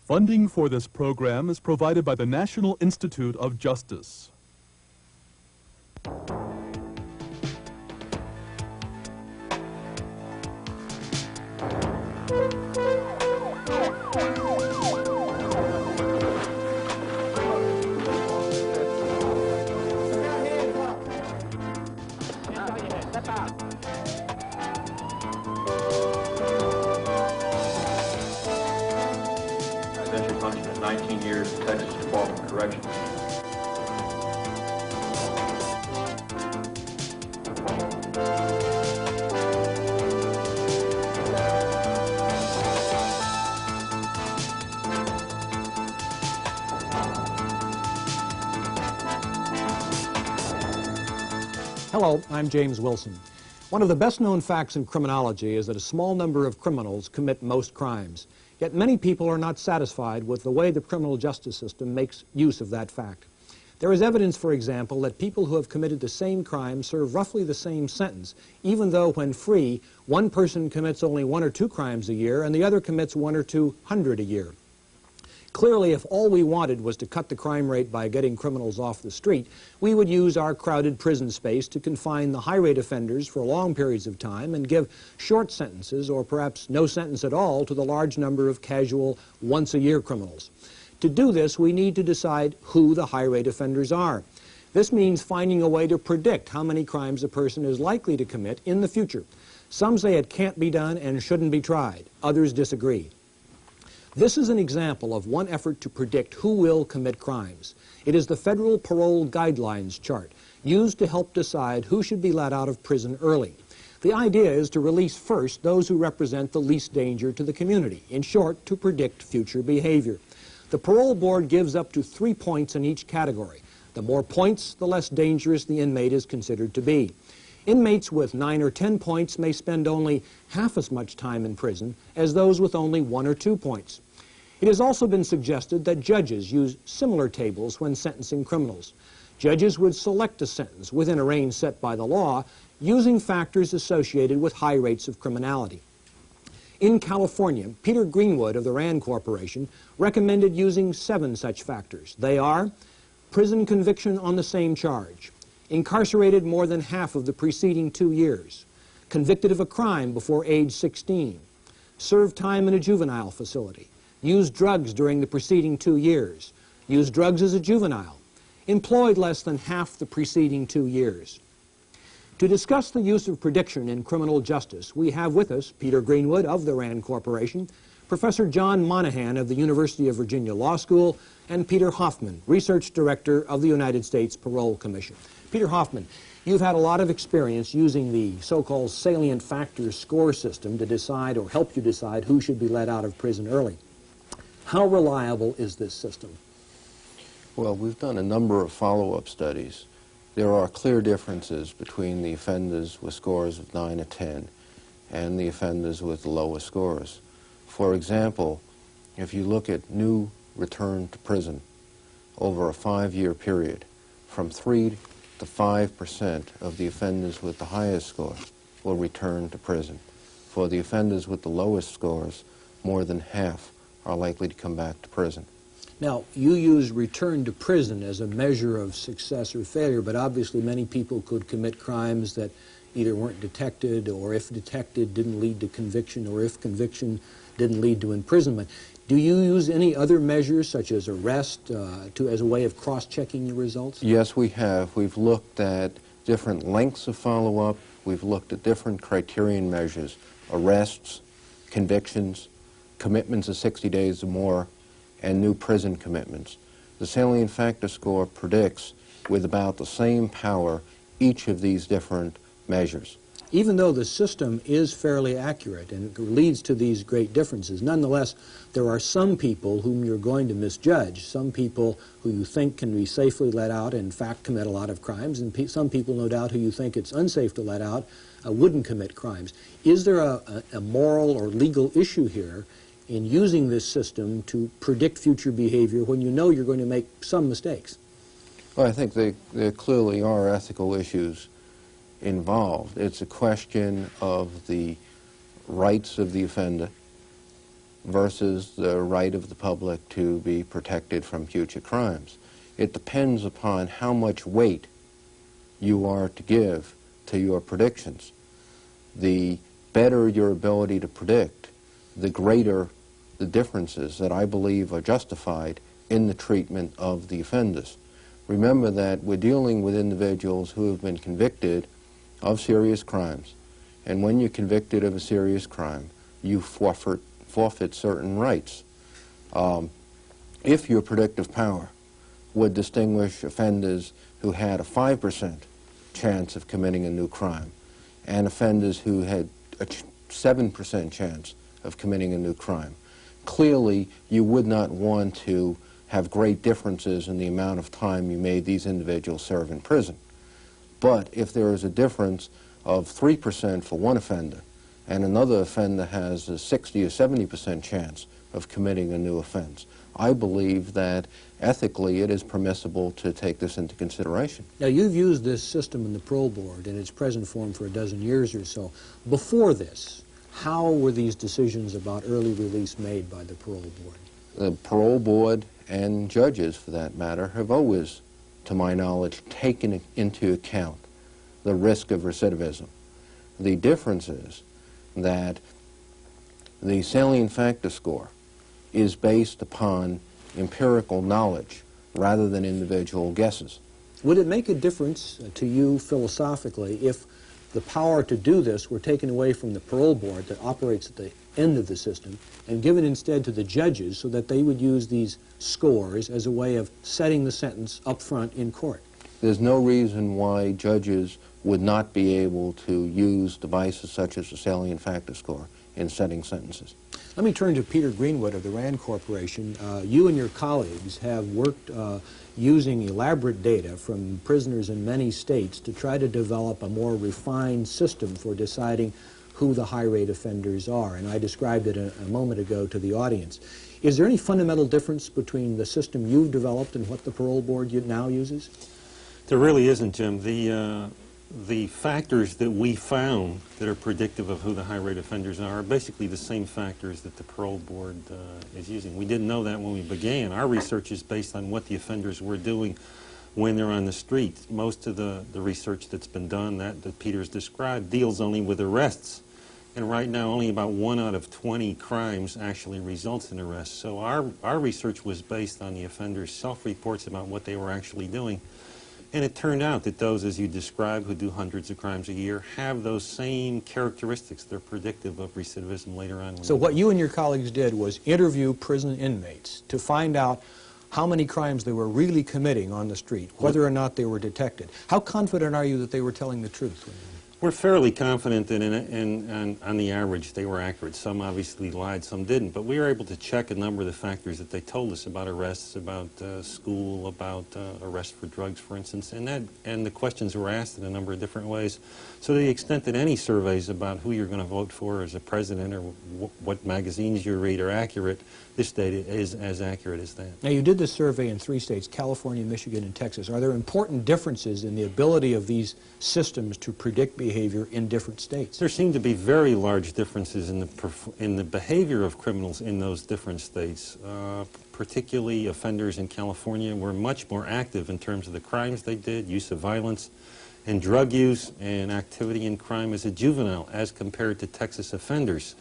Funding for this program is provided by the National Institute of Justice. Residential function of 19 years in Texas Department of Corrections. Hello, I'm James Wilson. One of the best-known facts in criminology is that a small number of criminals commit most crimes. Yet many people are not satisfied with the way the criminal justice system makes use of that fact. There is evidence, for example, that people who have committed the same crime serve roughly the same sentence, even though when free, one person commits only 1 or 2 crimes a year and the other commits 100 or 200 a year. Clearly, if all we wanted was to cut the crime rate by getting criminals off the street, we would use our crowded prison space to confine the high-rate offenders for long periods of time and give short sentences, or perhaps no sentence at all, to the large number of casual, once-a-year criminals. To do this, we need to decide who the high-rate offenders are. This means finding a way to predict how many crimes a person is likely to commit in the future. Some say it can't be done and shouldn't be tried. Others disagree. This is an example of one effort to predict who will commit crimes. It is the Federal Parole Guidelines chart, used to help decide who should be let out of prison early. The idea is to release first those who represent the least danger to the community, in short, to predict future behavior. The parole board gives up to 3 points in each category. The more points, the less dangerous the inmate is considered to be. Inmates with 9 or 10 points may spend only half as much time in prison as those with only 1 or 2 points. It has also been suggested that judges use similar tables when sentencing criminals. Judges would select a sentence within a range set by the law using factors associated with high rates of criminality. In California, Peter Greenwood of the Rand Corporation recommended using 7 such factors. They are: prison conviction on the same charge, incarcerated more than half of the preceding 2 years, convicted of a crime before age 16, served time in a juvenile facility, used drugs during the preceding 2 years, used drugs as a juvenile, employed less than half the preceding 2 years. To discuss the use of prediction in criminal justice, we have with us Peter Greenwood of the Rand Corporation, Professor John Monahan of the University of Virginia Law School, and Peter Hoffman, Research Director of the United States Parole Commission. Peter Hoffman, you've had a lot of experience using the so-called salient factors score system to decide or help you decide who should be let out of prison early. How reliable is this system? Well, we've done a number of follow-up studies. There are clear differences between the offenders with scores of 9 or 10 and the offenders with the lowest scores. For example, if you look at new return to prison over a 5-year period, from 3 to 5% of the offenders with the highest score will return to prison. For the offenders with the lowest scores, more than half are likely to come back to prison. Now, you use return to prison as a measure of success or failure, but obviously many people could commit crimes that either weren't detected, or if detected didn't lead to conviction, or if conviction didn't lead to imprisonment. Do you use any other measures, such as arrest, as a way of cross-checking your results? Yes, we have. We've looked at different lengths of follow-up. We've looked at different criterion measures: arrests, convictions, commitments of 60 days or more, and new prison commitments. The salient factor score predicts with about the same power each of these different measures. Even though the system is fairly accurate and leads to these great differences, nonetheless, there are some people whom you're going to misjudge, some people who you think can be safely let out and in fact commit a lot of crimes, and some people, no doubt, who you think it's unsafe to let out wouldn't commit crimes. Is there a moral or legal issue here in using this system to predict future behavior when you know you're going to make some mistakes? Well, I think there clearly are ethical issues involved. It's a question of the rights of the offender versus the right of the public to be protected from future crimes. It depends upon how much weight you are to give to your predictions. The better your ability to predict, the greater the differences that I believe are justified in the treatment of the offenders. Remember that we're dealing with individuals who have been convicted of serious crimes, and when you're convicted of a serious crime, you forfeit certain rights. If your predictive power would distinguish offenders who had a 5% chance of committing a new crime and offenders who had a 7% chance of committing a new crime, clearly you would not want to have great differences in the amount of time you made these individuals serve in prison. But if there is a difference of 3% for one offender and another offender has a 60 or 70% chance of committing a new offense, I believe that ethically it is permissible to take this into consideration. Now, you've used this system in the parole board in its present form for a dozen years or so. Before this, how were these decisions about early release made by the parole board? The parole board and judges, for that matter, have always, to my knowledge, taken into account the risk of recidivism. The difference is that the salient factor score is based upon empirical knowledge rather than individual guesses. Would it make a difference to you philosophically if the power to do this were taken away from the parole board that operates at the end of the system and given instead to the judges so that they would use these scores as a way of setting the sentence up front in court? There's no reason why judges would not be able to use devices such as the salient factor score in setting sentences. Let me turn to Peter Greenwood of the RAND Corporation. You and your colleagues have worked using elaborate data from prisoners in many states to try to develop a more refined system for deciding who the high-rate offenders are, and I described it a moment ago to the audience. Is there any fundamental difference between the system you've developed and what the parole board now uses? There really isn't, Jim. The factors that we found that are predictive of who the high-rate offenders are basically the same factors that the parole board is using. We didn't know that when we began. Our research is based on what the offenders were doing when they're on the street. Most of the research that's been done, that Peter's described, deals only with arrests. And right now, only about 1 out of 20 crimes actually results in arrests. So our research was based on the offenders' self-reports about what they were actually doing. And it turned out that those, as you described, who do hundreds of crimes a year, have those same characteristics. They're predictive of recidivism later on. So what you and your colleagues did was interview prison inmates to find out how many crimes they were really committing on the street, whether or not they were detected. How confident are you that they were telling the truth? We're fairly confident that on the average they were accurate. Some obviously lied, some didn't. But we were able to check a number of the factors that they told us about arrests, about school, about arrests for drugs, for instance. And the questions were asked in a number of different ways. So to the extent that any surveys about who you're going to vote for as a president or what magazines you read are accurate, this data is as accurate as that. Now, you did this survey in 3 states, California, Michigan, and Texas. Are there important differences in the ability of these systems to predict behavior in different states? There seem to be very large differences in the behavior of criminals in those different states. Particularly offenders in California were much more active in terms of the crimes they did, use of violence, and drug use and activity in crime as a juvenile as compared to Texas offenders.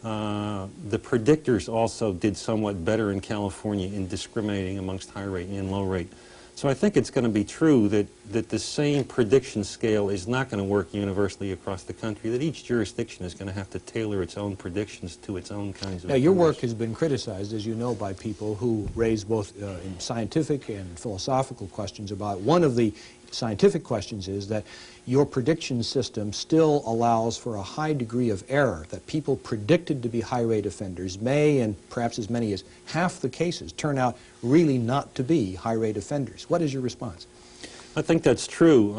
The predictors also did somewhat better in California in discriminating amongst high rate and low rate. So I think it's going to be true that the same prediction scale is not going to work universally across the country, that each jurisdiction is going to have to tailor its own predictions to its own kinds of... Now, your work has been criticized, as you know, by people who raise both scientific and philosophical questions about. One of the scientific questions is that your prediction system still allows for a high degree of error, that people predicted to be high-rate offenders may, and perhaps as many as half the cases, turn out really not to be high-rate offenders. What is your response? I think that's true.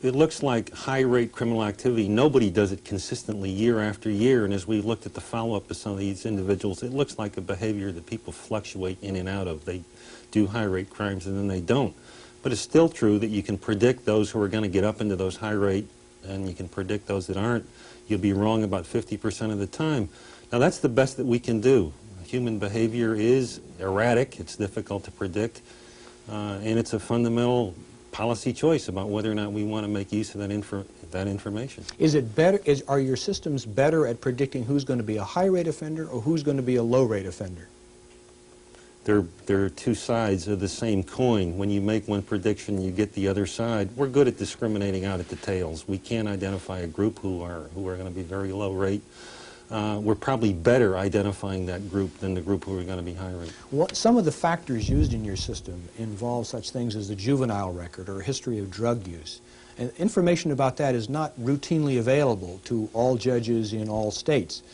It looks like high-rate criminal activity, nobody does it consistently year after year, and as we looked at the follow-up of some of these individuals, it looks like a behavior that people fluctuate in and out of. They do high-rate crimes and then they don't. But it's still true that you can predict those who are going to get up into those high rate, and you can predict those that aren't. You'll be wrong about 50% of the time. Now that's the best that we can do. Human behavior is erratic, it's difficult to predict, and it's a fundamental policy choice about whether or not we want to make use of that information. Is it better, are your systems better at predicting who's going to be a high-rate offender or who's going to be a low-rate offender? They're two sides of the same coin. When you make one prediction, you get the other side. We're good at discriminating out at the tails. We can identify a group who are going to be very low rate. We're probably better identifying that group than the group who are going to be high rate. Some of the factors used in your system involve such things as the juvenile record or a history of drug use. And information about that is not routinely available to all judges in all states.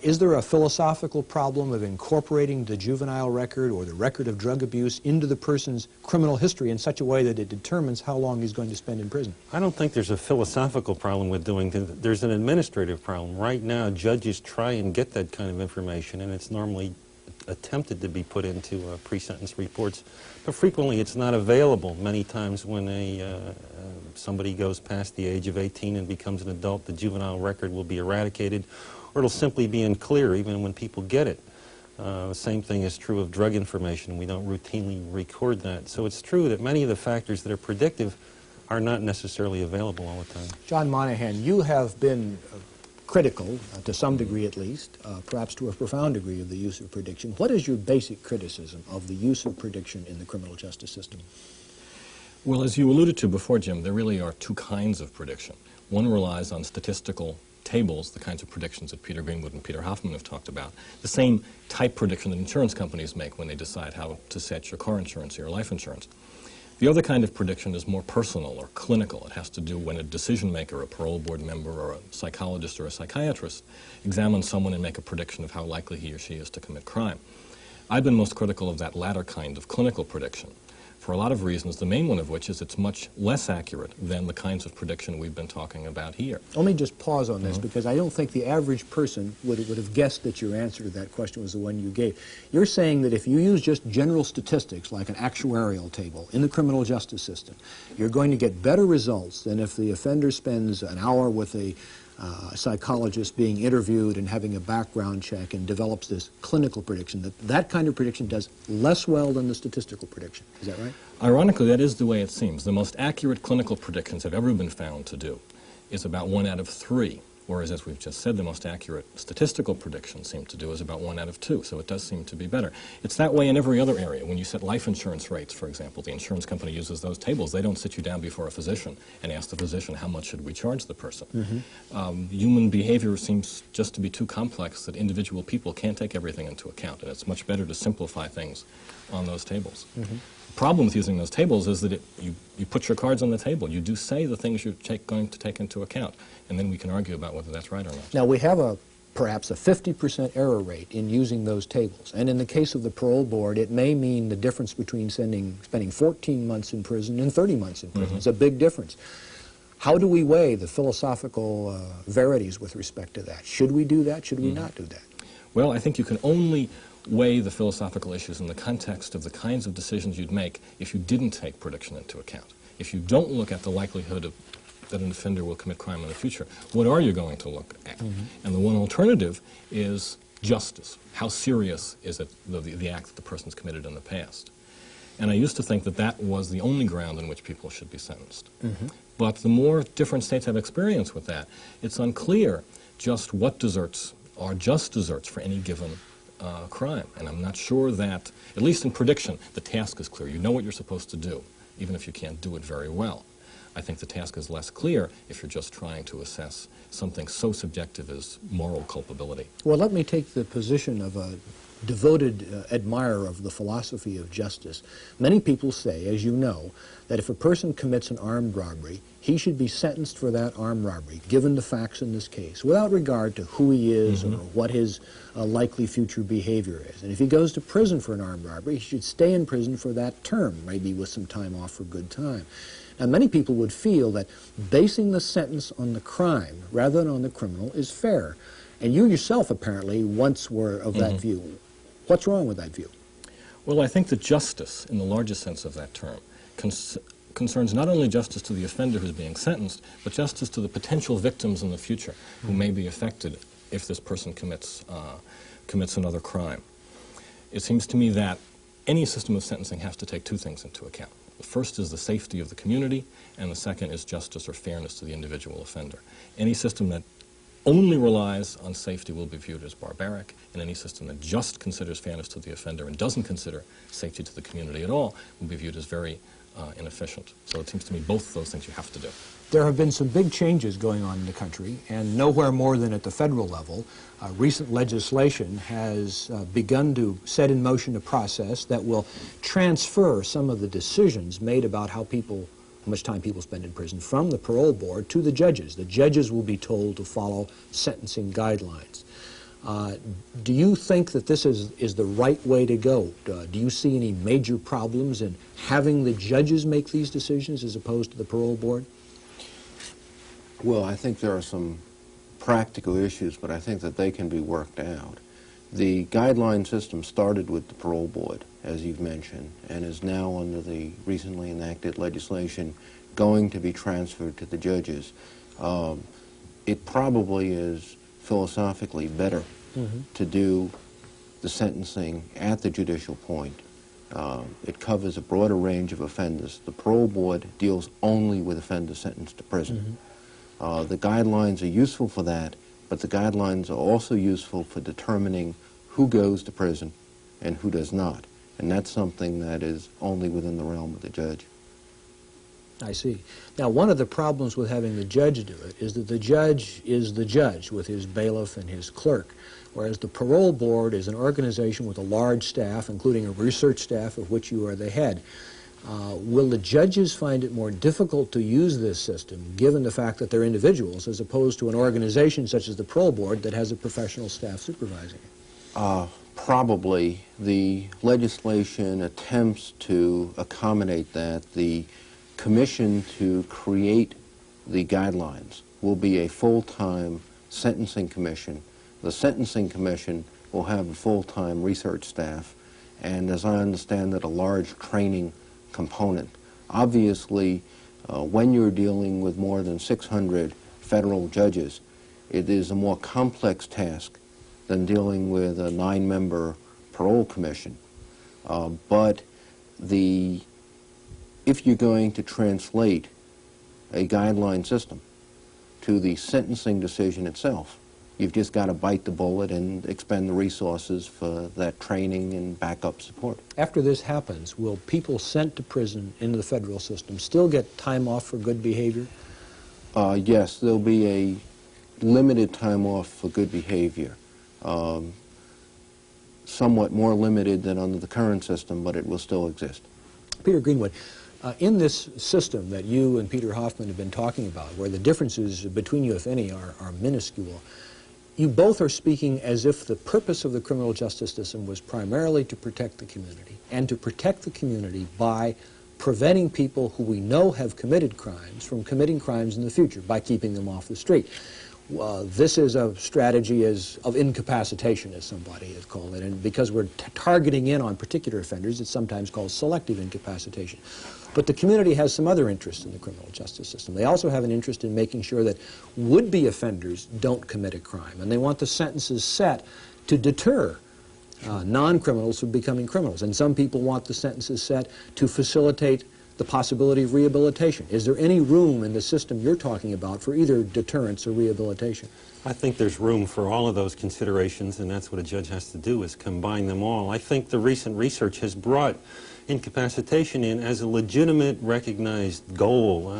Is there a philosophical problem of incorporating the juvenile record or the record of drug abuse into the person's criminal history in such a way that it determines how long he's going to spend in prison? I don't think there's a philosophical problem with doing that. There's an administrative problem. Right now, judges try and get that kind of information, and it's normally attempted to be put into pre-sentence reports, but frequently it's not available. Many times when somebody goes past the age of 18 and becomes an adult, the juvenile record will be eradicated, or it'll simply be unclear even when people get it. The same thing is true of drug information. We don't routinely record that. So it's true that many of the factors that are predictive are not necessarily available all the time. John Monahan, you have been critical, to some degree at least, perhaps to a profound degree, of the use of prediction. What is your basic criticism of the use of prediction in the criminal justice system? Well, as you alluded to before, Jim, there really are two kinds of prediction. One relies on statistical tables, the kinds of predictions that Peter Greenwood and Peter Hoffman have talked about, the same type prediction that insurance companies make when they decide how to set your car insurance or your life insurance. The other kind of prediction is more personal or clinical. It has to do when a decision maker, a parole board member, or a psychologist or a psychiatrist examine someone and make a prediction of how likely he or she is to commit crime. I've been most critical of that latter kind of clinical prediction, for a lot of reasons, the main one of which is it's much less accurate than the kinds of prediction we've been talking about here. Let me just pause on this, because I don't think the average person would have guessed that your answer to that question was the one you gave. You're saying that if you use just general statistics, like an actuarial table, in the criminal justice system, you're going to get better results than if the offender spends an hour with a psychologist being interviewed and having a background check and develops this clinical prediction. That kind of prediction does less well than the statistical prediction. Is that right? Ironically, that is the way it seems. The most accurate clinical predictions have ever been found to do is about 1 out of 3, whereas, as we've just said, the most accurate statistical predictions seem to do is about 1 out of 2, so it does seem to be better. It's that way in every other area. When you set life insurance rates, for example, the insurance company uses those tables. They don't sit you down before a physician and ask the physician, how much should we charge the person? Human behavior seems just to be too complex that individual people can't take everything into account, and it's much better to simplify things on those tables. The problem with using those tables is that you put your cards on the table. You do say the things you're going to take into account, and then we can argue about whether that's right or not. Now, we have perhaps a 50% error rate in using those tables. And in the case of the parole board, it may mean the difference between spending 14 months in prison and 30 months in prison. It's a big difference. How do we weigh the philosophical verities with respect to that? Should we do that? Should we not do that? Well, I think you can only weigh the philosophical issues in the context of the kinds of decisions you'd make if you didn't take prediction into account. If you don't look at the likelihood that an offender will commit crime in the future, what are you going to look at? And the one alternative is justice. How serious is it, the act that the person's committed in the past? And I used to think that that was the only ground on which people should be sentenced. But the more different states have experience with that, it's unclear just what deserts are just deserts for any given crime. And I'm not sure that, at least in prediction, the task is clear. You know what you're supposed to do, even if you can't do it very well. I think the task is less clear if you're just trying to assess something so subjective as moral culpability. Well, let me take the position of a devoted admirer of the philosophy of justice. Many people say, as you know, that if a person commits an armed robbery, he should be sentenced for that armed robbery, given the facts in this case, without regard to who he is or what his likely future behavior is. And if he goes to prison for an armed robbery, he should stay in prison for that term, maybe with some time off for good time. Now, many people would feel that basing the sentence on the crime rather than on the criminal is fair. And you yourself apparently once were of that view. What's wrong with that view? Well, I think that justice, in the largest sense of that term, concerns not only justice to the offender who's being sentenced, but justice to the potential victims in the future who may be affected if this person commits another crime. It seems to me that any system of sentencing has to take two things into account. The first is the safety of the community, and the second is justice or fairness to the individual offender. Any system that only relies on safety will be viewed as barbaric, and any system that just considers fairness to the offender and doesn't consider safety to the community at all will be viewed as very inefficient. So it seems to me both of those things you have to do. There have been some big changes going on in the country, and nowhere more than at the federal level. Recent legislation has begun to set in motion a process that will transfer some of the decisions made about how much time people spend in prison from the parole board to the judges. The judges will be told to follow sentencing guidelines. Do you think that this is the right way to go? Do you see any major problems in having the judges make these decisions as opposed to the parole board? Well, I think there are some practical issues, but I think that they can be worked out. The guideline system started with the parole board, as you've mentioned, and is now under the recently enacted legislation going to be transferred to the judges. It probably is philosophically better to do the sentencing at the judicial point. It covers a broader range of offenders. The parole board deals only with offenders sentenced to prison. The guidelines are useful for that, but the guidelines are also useful for determining who goes to prison and who does not. And that's something that is only within the realm of the judge. I see. Now, one of the problems with having the judge do it is that the judge is the judge with his bailiff and his clerk, whereas the parole board is an organization with a large staff, including a research staff of which you are the head. Will the judges find it more difficult to use this system, given the fact that they're individuals, as opposed to an organization such as the parole board that has a professional staff supervising it? Probably. The legislation attempts to accommodate that. The commission to create the guidelines will be a full-time sentencing commission. The sentencing commission will have a full-time research staff, and as I understand it, a large training component. Obviously, when you're dealing with more than 600 federal judges, it is a more complex task than dealing with a 9-member parole commission. But if you're going to translate a guideline system to the sentencing decision itself, you've just got to bite the bullet and expend the resources for that training and backup support. After this happens, will people sent to prison into the federal system still get time off for good behavior? Yes, there'll be a limited time off for good behavior. Somewhat more limited than under the current system, but it will still exist. Peter Greenwood, in this system that you and Peter Hoffman have been talking about, where the differences between you, if any, are minuscule, you both are speaking as if the purpose of the criminal justice system was primarily to protect the community, and to protect the community by preventing people who we know have committed crimes from committing crimes in the future by keeping them off the street. This is a strategy of incapacitation, as somebody has called it, and because we're targeting in on particular offenders, it's sometimes called selective incapacitation. But the community has some other interest in the criminal justice system. They also have an interest in making sure that would-be offenders don't commit a crime, and they want the sentences set to deter non-criminals from becoming criminals. And some people want the sentences set to facilitate the possibility of rehabilitation. Is there any room in the system you're talking about for either deterrence or rehabilitation? I think there's room for all of those considerations, and that's what a judge has to do, is combine them all. I think the recent research has brought incapacitation in as a legitimate, recognized goal.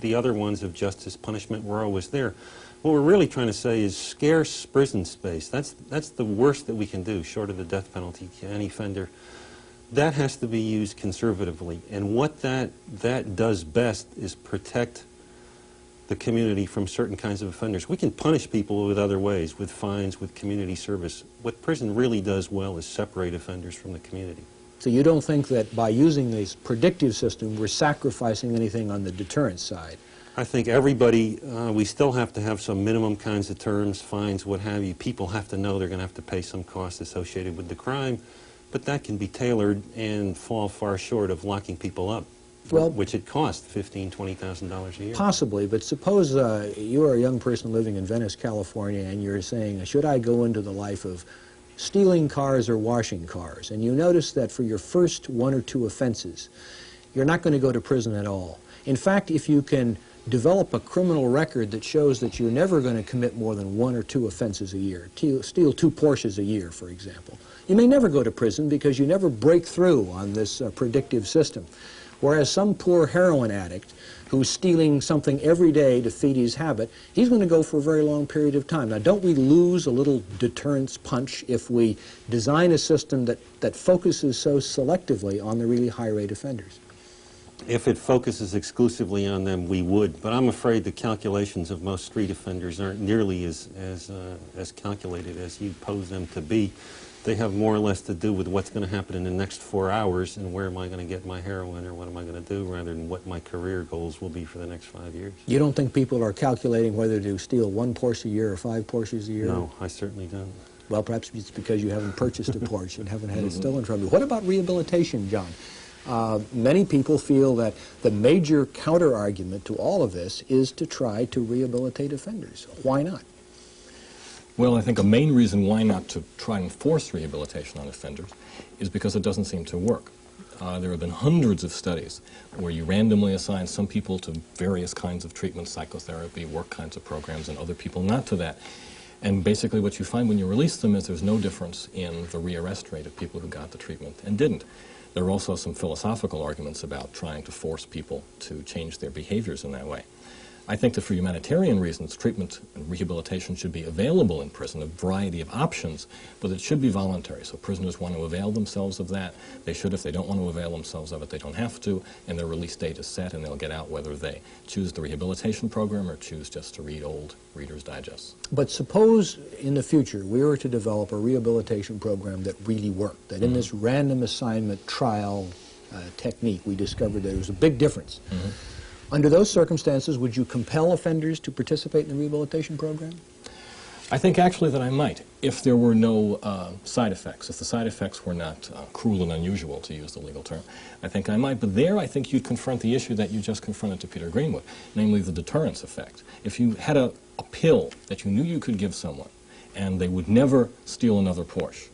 The other ones of justice, punishment, were always there. What we're really trying to say is scarce prison space. That's the worst that we can do, short of the death penalty to any offender. That has to be used conservatively, and what that does best is protect the community from certain kinds of offenders. We can punish people with other ways, with fines, with community service. What prison really does well is separate offenders from the community. So you don't think that by using this predictive system, we're sacrificing anything on the deterrence side? I think everybody, we still have to have some minimum kinds of terms, fines, what have you. People have to know they're going to have to pay some cost associated with the crime, but that can be tailored and fall far short of locking people up. Well, which it cost $15,000, $20,000 a year. possibly, but suppose you are a young person living in Venice, California, and you're saying, should I go into the life of stealing cars or washing cars? And you notice that for your first 1 or 2 offenses, you're not going to go to prison at all. In fact, if you can develop a criminal record that shows that you're never going to commit more than 1 or 2 offenses a year, steal 2 Porsches a year, for example, you may never go to prison because you never break through on this predictive system. Whereas some poor heroin addict who's stealing something every day to feed his habit, he's going to go for a very long period of time. Now, don't we lose a little deterrence punch if we design a system that focuses so selectively on the really high-rate offenders? If it focuses exclusively on them, we would. But I'm afraid the calculations of most street offenders aren't nearly as calculated as you pose them to be. They have more or less to do with what's going to happen in the next 4 hours and where am I going to get my heroin or what am I going to do, rather than what my career goals will be for the next 5 years. You don't think people are calculating whether to steal 1 Porsche a year or 5 Porsches a year? No, I certainly don't. Well, perhaps it's because you haven't purchased a Porsche and haven't had it stolen from you. What about rehabilitation, John? Many people feel that the major counter-argument to all of this is to try to rehabilitate offenders. Why not? Well, I think a main reason why not to try and force rehabilitation on offenders is because it doesn't seem to work. There have been hundreds of studies where you randomly assign some people to various kinds of treatment, psychotherapy, work kinds of programs, and other people not to that. And basically what you find when you release them is there's no difference in the rearrest rate of people who got the treatment and didn't. There are also some philosophical arguments about trying to force people to change their behaviors in that way. I think that for humanitarian reasons, treatment and rehabilitation should be available in prison, a variety of options, but it should be voluntary. So prisoners want to avail themselves of that. They should. If they don't want to avail themselves of it, they don't have to, and their release date is set, and they'll get out whether they choose the rehabilitation program or choose just to read old Reader's Digests. But suppose in the future we were to develop a rehabilitation program that really worked, that in this random assignment trial technique we discovered there was a big difference. Under those circumstances, would you compel offenders to participate in the rehabilitation program? I think actually that I might, if there were no side effects, if the side effects were not cruel and unusual, to use the legal term. I think I might, but there I think you'd confront the issue that you just confronted to Peter Greenwood, namely the deterrence effect. If you had a pill that you knew you could give someone and they would never steal another Porsche,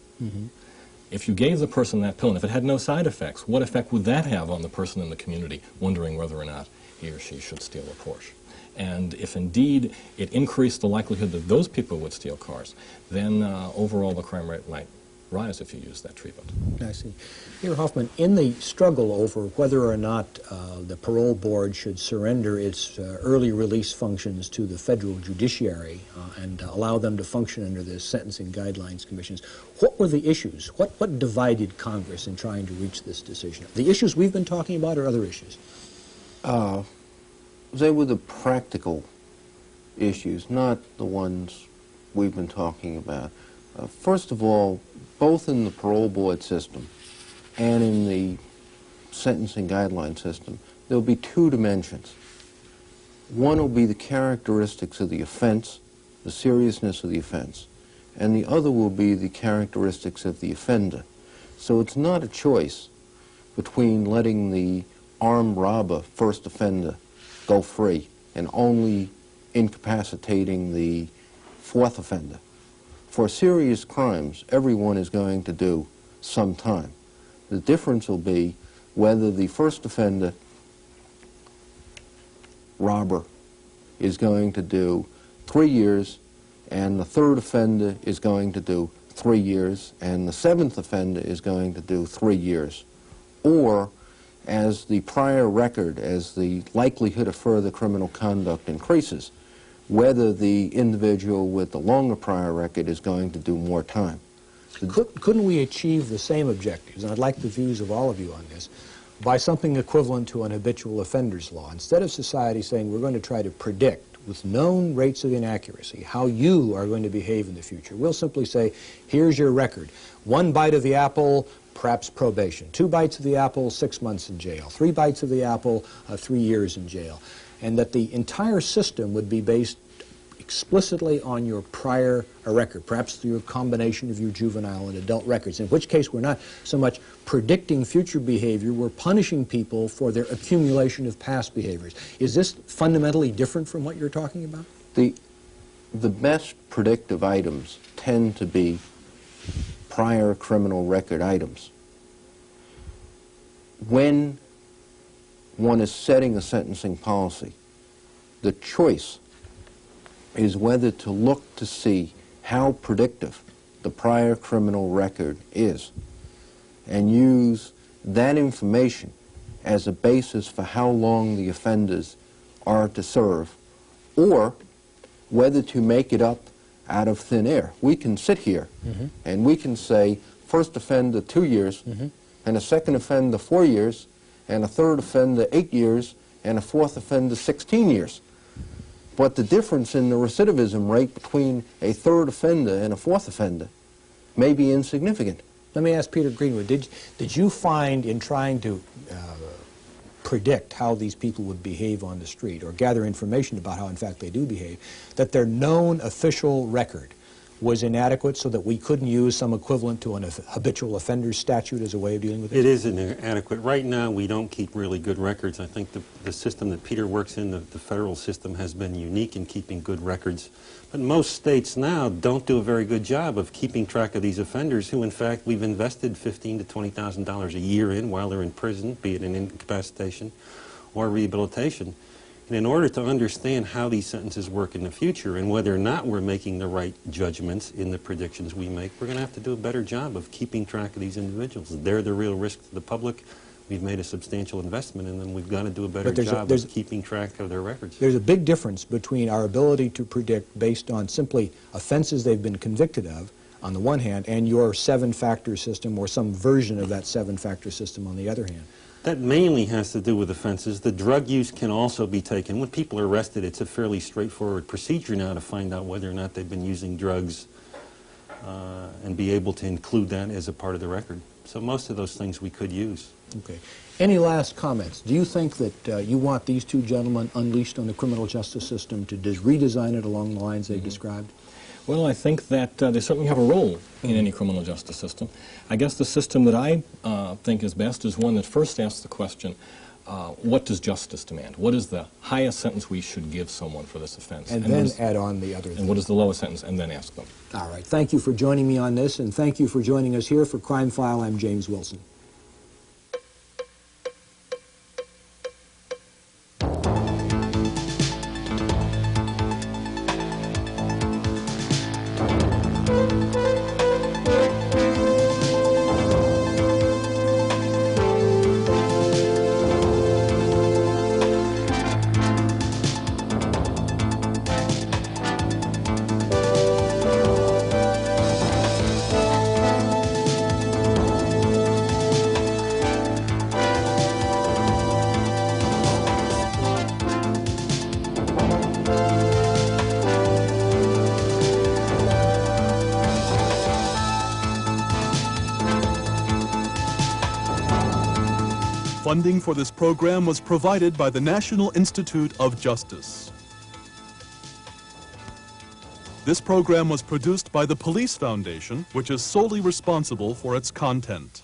if you gave the person that pill and if it had no side effects, what effect would that have on the person in the community wondering whether or not he or she should steal a Porsche? And if indeed it increased the likelihood that those people would steal cars, then overall the crime rate might rise if you use that treatment. I see. Here, Hoffman, in the struggle over whether or not the parole board should surrender its early release functions to the federal judiciary and allow them to function under the Sentencing Guidelines Commissions, what were the issues? What divided Congress in trying to reach this decision? The issues we've been talking about or other issues? They were the practical issues, not the ones we've been talking about. First of all, both in the parole board system and in the sentencing guideline system, there'll be 2 dimensions. One will be the characteristics of the offense, the seriousness of the offense, and the other will be the characteristics of the offender. So it's not a choice between letting the armed robber, first offender, go free and only incapacitating the 4th offender. For serious crimes, everyone is going to do some time. The difference will be whether the first offender robber is going to do 3 years and the 3rd offender is going to do 3 years and the 7th offender is going to do 3 years. Or as the prior record, as the likelihood of further criminal conduct increases, whether the individual with the longer prior record is going to do more time. Couldn't we achieve the same objectives, and I'd like the views of all of you on this, by something equivalent to an habitual offenders law? Instead of society saying we're going to try to predict with known rates of inaccuracy how you are going to behave in the future, we'll simply say, here's your record. 1 bite of the apple, perhaps probation. 2 bites of the apple, 6 months in jail. 3 bites of the apple, 3 years in jail. And that the entire system would be based explicitly on your prior record, perhaps through a combination of your juvenile and adult records, in which case we're not so much predicting future behavior, we're punishing people for their accumulation of past behaviors. Is this fundamentally different from what you're talking about? The best predictive items tend to be prior criminal record items. When one is setting a sentencing policy, the choice is whether to look to see how predictive the prior criminal record is and use that information as a basis for how long the offenders are to serve, or whether to make it up out of thin air. We can sit here and we can say first offender 2 years, and a second offender 4 years, and a third offender 8 years, and a fourth offender 16 years. But the difference in the recidivism rate between a third offender and a fourth offender may be insignificant. Let me ask Peter Greenwood, did you find in trying to predict how these people would behave on the street, or gather information about how in fact they do behave, that their known official record was inadequate so that we couldn't use some equivalent to an habitual offender statute as a way of dealing with it? It is inadequate. Right now, we don't keep really good records. I think the system that Peter works in, the federal system, has been unique in keeping good records. But most states now don't do a very good job of keeping track of these offenders who, in fact, we've invested $15,000 to $20,000 a year in while they're in prison, be it in incapacitation or rehabilitation. And in order to understand how these sentences work in the future and whether or not we're making the right judgments in the predictions we make, we're going to have to do a better job of keeping track of these individuals. They're the real risk to the public. We've made a substantial investment in them. We've got to do a better job of keeping track of their records. There's a big difference between our ability to predict based on simply offenses they've been convicted of, on the one hand, and your 7-factor system or some version of that 7-factor system on the other hand. That mainly has to do with offenses. The drug use can also be taken. When people are arrested, it's a fairly straightforward procedure now to find out whether or not they've been using drugs and be able to include that as a part of the record. So most of those things we could use. Okay. Any last comments? Do you think that you want these two gentlemen unleashed on the criminal justice system to redesign it along the lines they've described? Well, I think that they certainly have a role in any criminal justice system. I guess the system that I think is best is one that first asks the question, what does justice demand? What is the highest sentence we should give someone for this offense? And then add on the other things. And what is the lowest sentence? And then ask them. All right. Thank you for joining me on this, and thank you for joining us here for Crime File. I'm James Wilson. Funding for this program was provided by the National Institute of Justice. This program was produced by the Police Foundation, which is solely responsible for its content.